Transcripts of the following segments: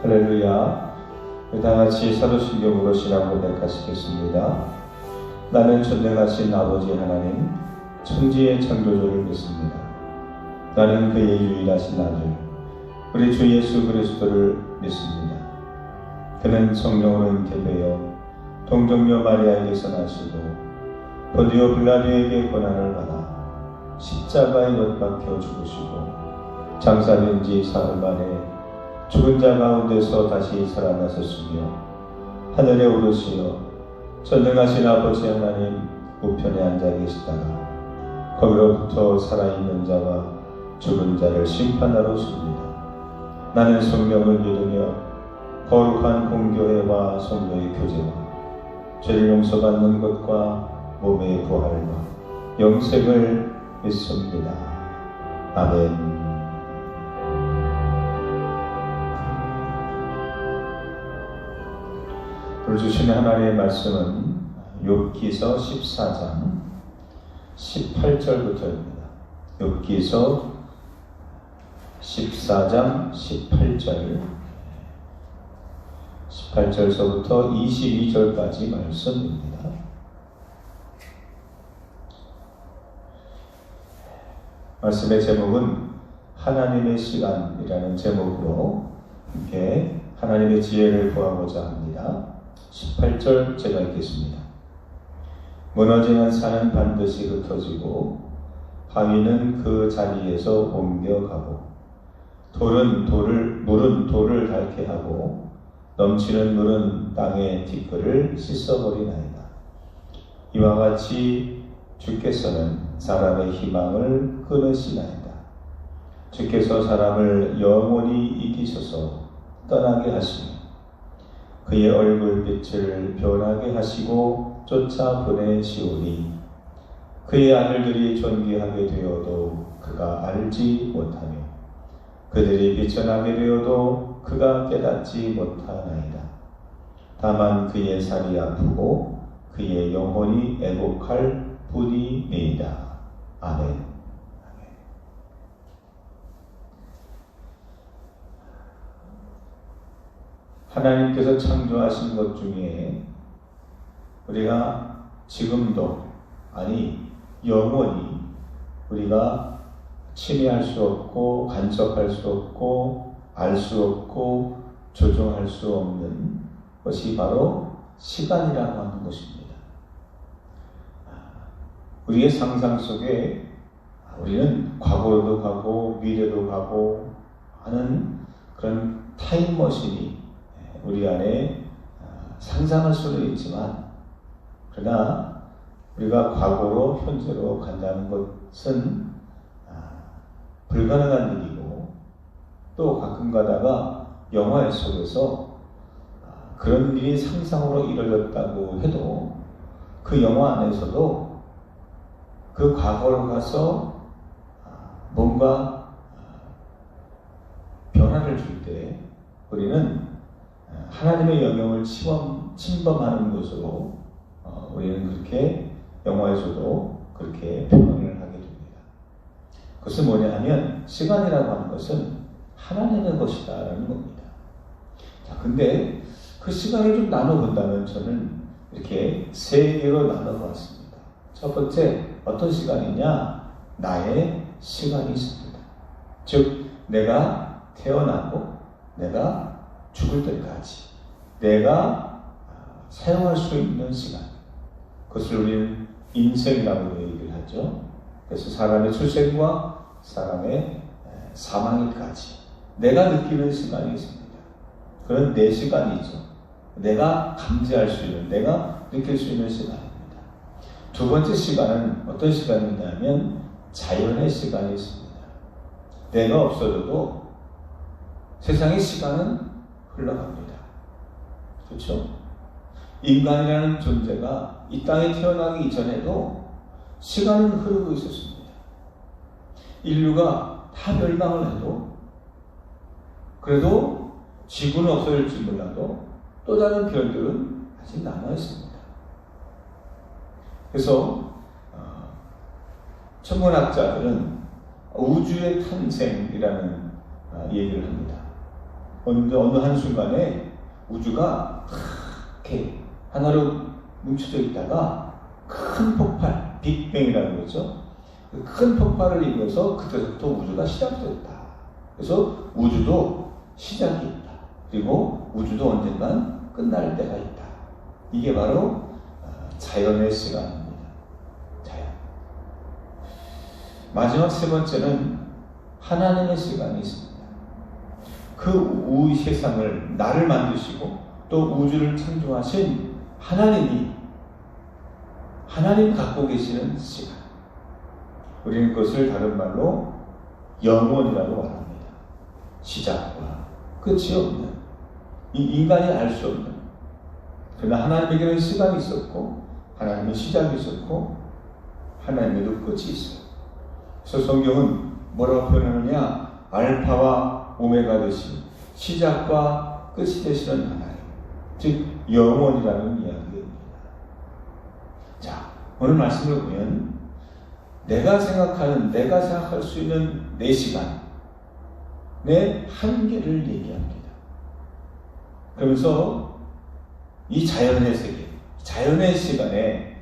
할렐루야. 다 같이 사도신경으로 신앙 고백하시겠습니다. 나는 전능하신 아버지 하나님, 천지의 창조주를 믿습니다. 나는 그의 유일하신 아들, 우리 주 예수 그리스도를 믿습니다. 그는 성령으로 잉태되어 동정녀 마리아에게서 나시고 본디오 빌라도에게 고난을 받아 십자가에 못 박혀 죽으시고 장사된 지 사흘 만에 죽은 자 가운데서 다시 살아나셨으며 하늘에 오르시어 전능하신 아버지 하나님 우편에 앉아 계시다가 거기로부터 살아있는 자와 죽은 자를 심판하러 오십니다. 나는 성령을 믿으며 거룩한 공교회와 성도의 교제와 죄를 용서받는 것과 몸의 부활과 영생을 믿습니다. 아멘. 오늘 주시는 하나님의 말씀은 욥기서 14장 18절부터입니다. 욥기서 14장 18절서부터 22절까지 말씀입니다. 말씀의 제목은 하나님의 시간이라는 제목으로 함께 하나님의 지혜를 구하고자 합니다. 18절 제가 읽겠습니다. 무너지는 산은 반드시 흩어지고 바위는 그 자리에서 옮겨가고 물은 돌을 닳게 하고 넘치는 물은 땅의 티끌을 씻어버리나이다. 이와 같이 주께서는 사람의 희망을 끊으시나이다. 주께서 사람을 영원히 이기셔서 떠나게 하시며 그의 얼굴빛을 변하게 하시고 쫓아 보내시오니 그의 아들들이 존귀하게 되어도 그가 알지 못하며 그들이 비천하게 되어도 그가 깨닫지 못하나이다. 다만 그의 살이 아프고 그의 영혼이 애곡할 뿐이니이다. 아멘. 하나님께서 창조하신 것 중에 우리가 지금도 영원히 우리가 침해할 수 없고 간섭할 수 없고 알 수 없고 조종할 수 없는 것이 바로 시간이라고 하는 것입니다. 우리의 상상 속에 우리는 과거로도 가고 미래도 가고 하는 그런 타임머신이 우리 안에 상상할 수는 있지만 그러나 우리가 과거로 현재로 간다는 것은 불가능한 일이고 또 가끔 가다가 영화 속에서 그런 일이 상상으로 이루어졌다고 해도 그 영화 안에서도 그 과거로 가서 뭔가 변화를 줄 때 우리는 하나님의 영역을 침범하는 것으로 우리는 그렇게 영화에서도 그렇게 표현을 하게 됩니다. 그것은 뭐냐 하면 시간이라고 하는 것은 하나님의 것이다라는 겁니다. 자, 근데 그 시간을 좀 나눠본다면 저는 이렇게 세 개로 나눠보았습니다. 첫 번째, 어떤 시간이냐? 나의 시간이 있습니다. 즉, 내가 태어나고 내가 죽을 때까지 내가 사용할 수 있는 시간, 그것을 우리는 인생이라고 얘기를 하죠. 그래서 사람의 출생과 사람의 사망일까지 내가 느끼는 시간이 있습니다. 그런 내 시간이죠. 내가 감지할 수 있는, 내가 느낄 수 있는 시간입니다. 두 번째 시간은 어떤 시간이냐면 자연의 시간이 있습니다. 내가 없어져도 세상의 시간은 흘러갑니다. 그렇죠? 인간이라는 존재가 이 땅에 태어나기 이전에도 시간은 흐르고 있었습니다. 인류가 다 멸망을 해도 그래도 지구는 없어질지 몰라도 또 다른 별들은 아직 남아 있습니다. 그래서 천문학자들은 우주의 탄생이라는 얘기를 합니다. 어느 한순간에 우주가 이렇게 하나로 뭉쳐져 있다가 큰 폭발, 빅뱅이라는 거죠. 큰 폭발을 이루어서 그때부터 우주가 시작됐다. 그래서 우주도 시작이 있다. 그리고 우주도 언젠간 끝날 때가 있다. 이게 바로 자연의 시간입니다. 자연. 마지막 세 번째는 하나님의 시간이 있습니다. 그 세상을 나를 만드시고 또 우주를 창조하신 하나님 갖고 계시는 시간. 우리는 그것을 다른 말로 영원이라고 말합니다. 시작과 끝이 없는, 이 인간이 알 수 없는, 그러나 하나님에게는 시간이 있었고 하나님의 시작이 있었고 하나님에도 끝이 있어요. 그래서 성경은 뭐라고 표현하느냐? 알파와 오메가 되신 시작과 끝이 되시는 하나님, 즉 영원이라는 이야기입니다. 자, 오늘 말씀을 보면 내가 생각할 수 있는 내 시간, 내 한계를 얘기합니다. 그러면서 이 자연의 세계, 자연의 시간에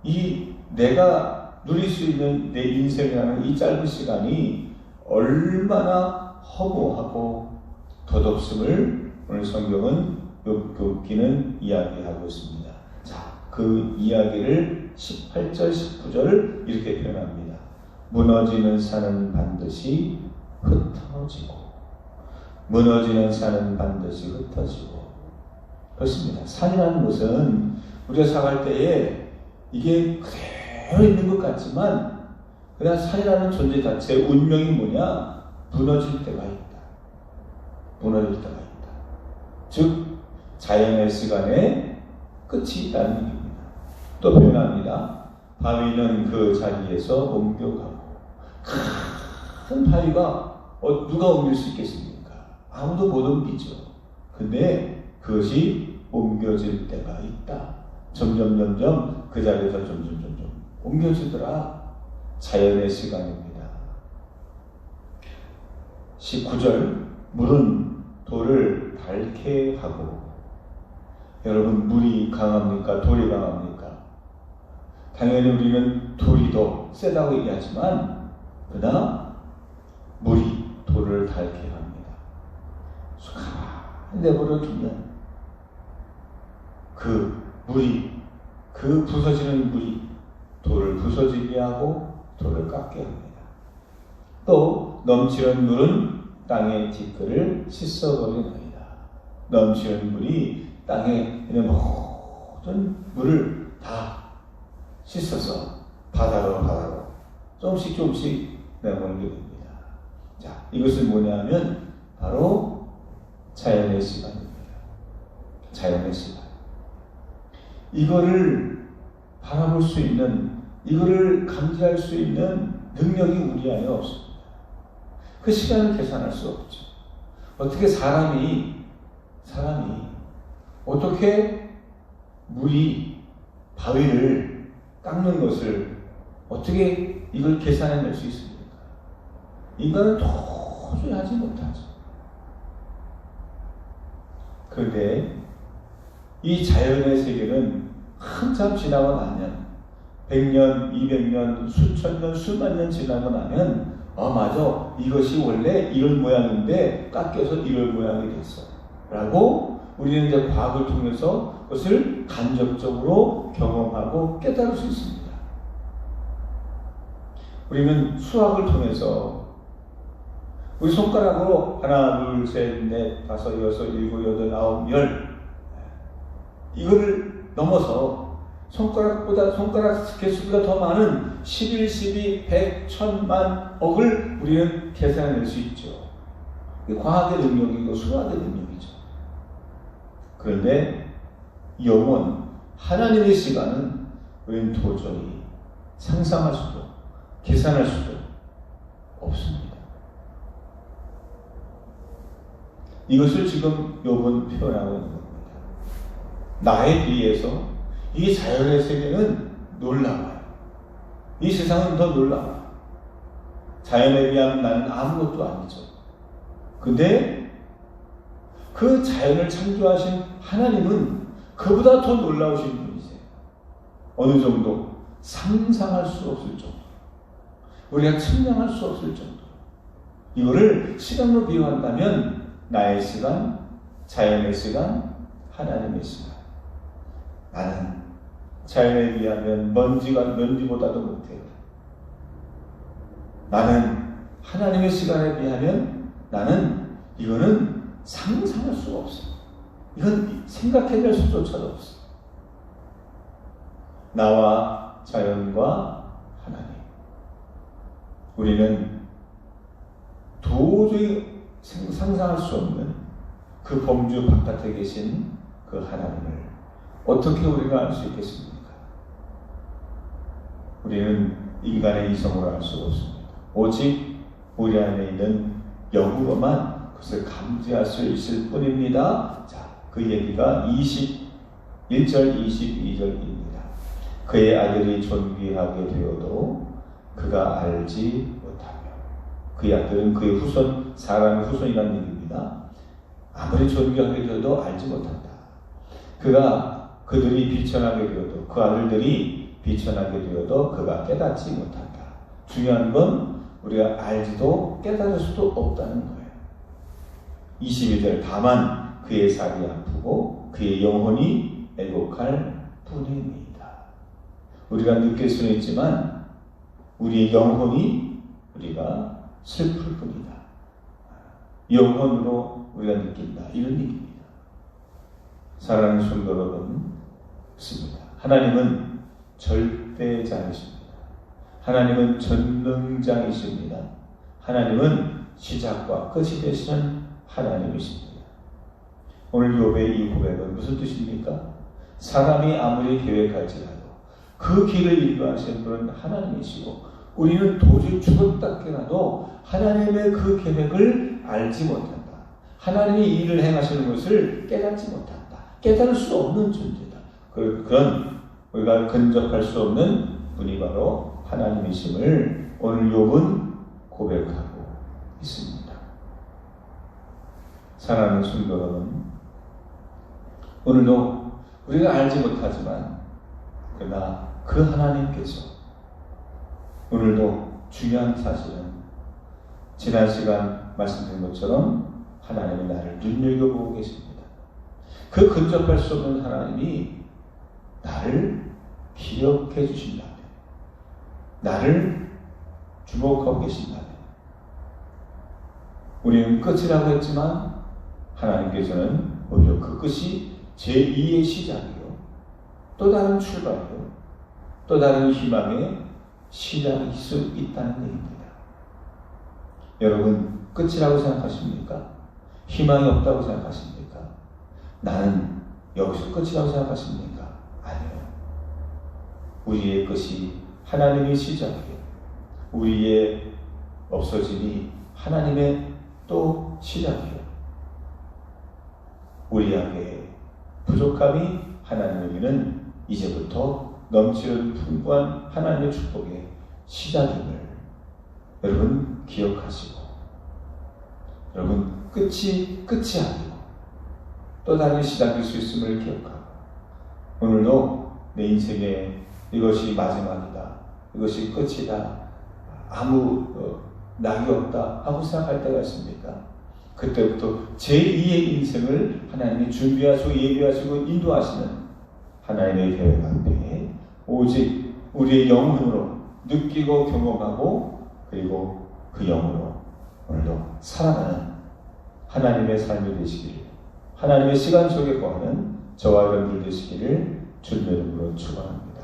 이 내가 누릴 수 있는 내 인생이라는 이 짧은 시간이 얼마나 허무하고 덧없음을 오늘 성경은 욥기는 이야기하고 있습니다. 자, 그 이야기를 18절, 19절 이렇게 표현합니다. 무너지는 산은 반드시 흩어지고, 무너지는 산은 반드시 흩어지고. 그렇습니다. 산이라는 것은 우리가 살아갈 때에 이게 그대로 있는 것 같지만 그냥 산이라는 존재 자체의 운명이 뭐냐? 무너질 때가 있다. 무너질 때가 있다. 즉 자연의 시간에 끝이 있다는 얘기입니다. 또 표현합니다. 바위는 그 자리에서 옮겨가고. 큰 바위가 누가 옮길 수 있겠습니까? 아무도 못 옮기죠. 근데 그것이 옮겨질 때가 있다. 점점 그 자리에서 점점 옮겨지더라. 자연의 시간입니다. 19절, 물은 돌을 닳게 하고. 여러분, 물이 강합니까? 돌이 강합니까? 당연히 우리는 돌이 더 세다고 얘기하지만 그러나 물이 돌을 닳게 합니다. 가만히 내버려두면 그 물이, 그 부서지는 물이 돌을 부서지게 하고 돌을 깎게 합니다. 또 넘치는 물은 땅의 티끌을 씻어버리나이다. 넘치는 물이 땅에 있는 모든 물을 다 씻어서 바다로 조금씩 내몰게 됩니다. 자, 이것은 뭐냐면 바로 자연의 시간입니다. 자연의 시간. 이거를 바라볼 수 있는, 이거를 감지할 수 있는 능력이 우리 안에 없습니다. 그 시간을 계산할 수 없죠. 어떻게 사람이 어떻게 물이 바위를 깎는 것을 어떻게 이걸 계산해낼 수 있습니까? 인간은 도저히 하지 못하죠. 그런데 이 자연의 세계는 한참 지나고 나면 100년, 200년, 수천 년, 수만 년 지나고 나면 맞아, 이것이 원래 이런 모양인데 깎여서 이런 모양이 됐어 라고 우리는 이제 과학을 통해서 그것을 간접적으로 경험하고 깨달을 수 있습니다. 우리는 수학을 통해서 우리 손가락으로 하나, 둘, 셋, 넷, 다섯, 여섯, 일곱, 여덟, 아홉, 열 이거를 넘어서 손가락 개수보다 더 많은 11, 12, 100, 1000만, 억을 우리는 계산해낼 수 있죠. 이게 과학의 능력이고 수학의 능력이죠. 그런데 영원, 하나님의 시간은 우리는 도저히 상상할 수도 계산할 수도 없습니다. 이것을 지금 욥은 표현하고 있는 겁니다. 나에 비해서 이 자연의 세계는 놀라워요. 이 세상은 더 놀라워요. 자연에 비하면 나는 아무것도 아니죠. 근데 그 자연을 창조하신 하나님은 그보다 더 놀라우신 분이세요. 어느 정도? 상상할 수 없을 정도. 우리가 측량할 수 없을 정도. 이거를 시간으로 비유한다면 나의 시간, 자연의 시간, 하나님의 시간. 나는 자연에 비하면 먼지보다도 못해요. 나는 하나님의 시간에 비하면 나는 이거는 상상할 수가 없어요. 이건 생각해낼 수조차도 없어요. 나와 자연과 하나님. 우리는 도저히 상상할 수 없는 그 범주 바깥에 계신 그 하나님을 어떻게 우리가 알 수 있겠습니까? 우리는 인간의 이성으로 알 수가 없습니다. 오직 우리 안에 있는 영으로만 그것을 감지할 수 있을 뿐입니다. 자, 그 얘기가 21절, 22절입니다. 그의 아들이 존귀하게 되어도 그가 알지 못하며, 그의 아들은 그의 후손, 사람의 후손이라는 얘기입니다. 아무리 존귀하게 되어도 알지 못한다. 그들이 비천하게 되어도, 그 아들들이 비천하게 되어도 그가 깨닫지 못한다. 중요한 건 우리가 알지도 깨달을 수도 없다는 거예요. 22절, 다만 그의 살이 아프고 그의 영혼이 애곡할 뿐입니다. 우리가 느낄 수는 있지만 우리의 영혼이 우리가 슬플 뿐이다. 영혼으로 우리가 느낀다. 이런 얘기입니다. 사랑하는 성도 여러분, 그렇습니다. 하나님은 절대자이십니다. 하나님은 전능자이십니다. 하나님은 시작과 끝이 되시는 하나님이십니다. 오늘 욥의 이 고백은 무슨 뜻입니까? 사람이 아무리 계획할지라도 그 길을 인도하시는 분은 하나님이시고, 우리는 도저히 죽었다 깨라도 하나님의 그 계획을 알지 못한다. 하나님이 이 일을 행하시는 것을 깨닫지 못한다. 깨달을 수 없는 존재다. 그런 우리가 근접할 수 없는 분이 바로 하나님이심을 오늘 욥은 고백하고 있습니다. 사랑하는 성도 여러분, 오늘도 우리가 알지 못하지만 그러나 그 하나님께서 오늘도 중요한 사실은 지난 시간 말씀드린 것처럼 하나님이 나를 눈여겨보고 계십니다. 그 근접할 수 없는 하나님이 나를 기억해 주신다면, 나를 주목하고 계신다면, 우리는 끝이라고 했지만 하나님께서는 오히려 그 끝이 제2의 시작이요, 또 다른 출발이요, 또 다른 희망의 시작일 수 있다는 얘기입니다. 여러분, 끝이라고 생각하십니까? 희망이 없다고 생각하십니까? 나는 여기서 끝이라고 생각하십니까? 아니요. 우리의 끝이 하나님의 시작이에요. 우리의 없어짐이 하나님의 또 시작이에요. 우리 안에 부족함이 하나님에게는 이제부터 넘치는 풍부한 하나님의 축복의 시작임을 여러분 기억하시고, 여러분 끝이 아니고 또 다른 시작일 수 있음을 기억하고, 오늘도 내 인생에 이것이 마지막이다, 이것이 끝이다, 아무 낙이 없다 하고 생각할 때가 있습니까? 그때부터 제2의 인생을 하나님이 준비하시고 예비하시고 인도하시는 하나님의 계획 앞에 오직 우리의 영혼으로 느끼고 경험하고, 그리고 그 영으로 오늘도 살아가는 하나님의 삶이 되시기를, 하나님의 시간 속에 거하는 저와 여러분들 되시기를 주님의 이름으로 축원합니다.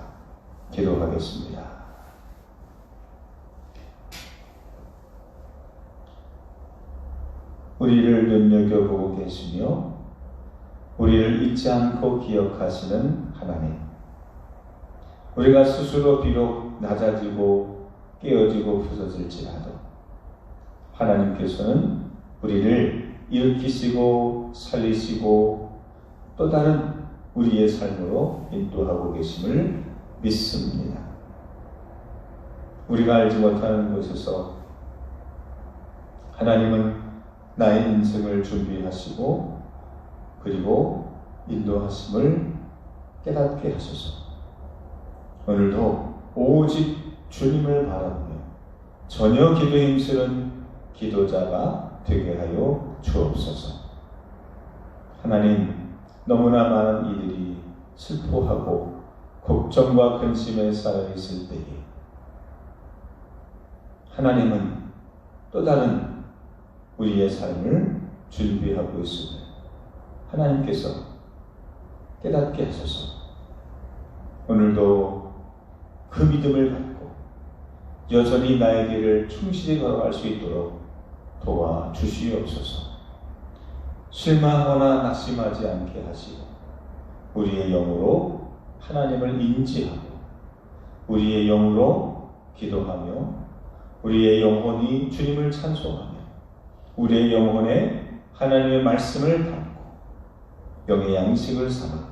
기도하겠습니다. 우리를 눈여겨보고 계시며 우리를 잊지 않고 기억하시는 하나님, 우리가 스스로 비록 낮아지고 깨어지고 부서질지라도 하나님께서는 우리를 일으키시고 살리시고 또 다른 우리의 삶으로 인도하고 계심을 믿습니다. 우리가 알지 못하는 곳에서 하나님은 나의 인생을 준비하시고 그리고 인도하심을 깨닫게 하소서. 오늘도 오직 주님을 바라보며 전혀 기도에 힘쓰는 기도자가 되게 하여 주옵소서. 하나님, 너무나 많은 이들이 슬퍼하고 걱정과 근심에 쌓여 있을 때에 하나님은 또 다른 우리의 삶을 준비하고 있으며 하나님께서 깨닫게 하소서. 오늘도 그 믿음을 갖고 여전히 나의 길을 충실히 걸어갈 수 있도록 도와주시옵소서. 실망하거나 낙심하지 않게 하시고 우리의 영으로 하나님을 인지하고 우리의 영으로 기도하며 우리의 영혼이 주님을 찬송하며 우리의 영혼에 하나님의 말씀을 담고 영의 양식을 삼아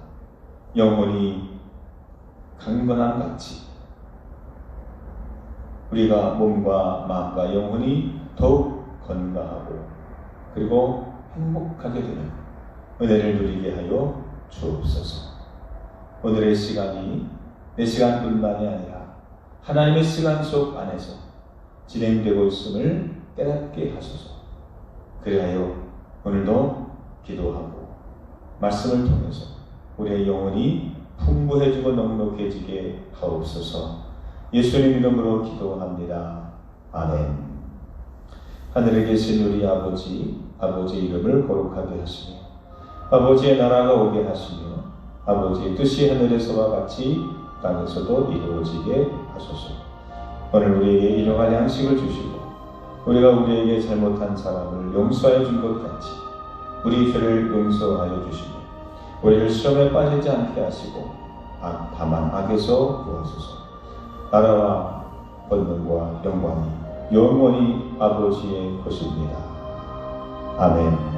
영혼이 강건한 같이 우리가 몸과 마음과 영혼이 더욱 건강하고 그리고 행복하게 되는 은혜를 누리게 하여 주옵소서. 오늘의 시간이 내 시간뿐만이 아니라 하나님의 시간 속 안에서 진행되고 있음을 깨닫게 하소서. 그리하여 오늘도 기도하고 말씀을 통해서 우리의 영혼이 풍부해지고 넉넉해지게 하옵소서. 예수님 이름으로 기도합니다. 아멘. 하늘에 계신 우리 아버지 이름을 거룩하게 하시며 아버지의 나라가 오게 하시며 아버지의 뜻이 하늘에서와 같이 땅에서도 이루어지게 하소서. 오늘 우리에게 일용할 양식을 주시고 우리가 우리에게 잘못한 사람을 용서하여 준 것 같이 우리 죄를 용서하여 주시며 우리를 시험에 빠지지 않게 하시고 다만 악에서 구하소서. 나라와 권능과 영광이 영원히 아버지의 것입니다. 아멘.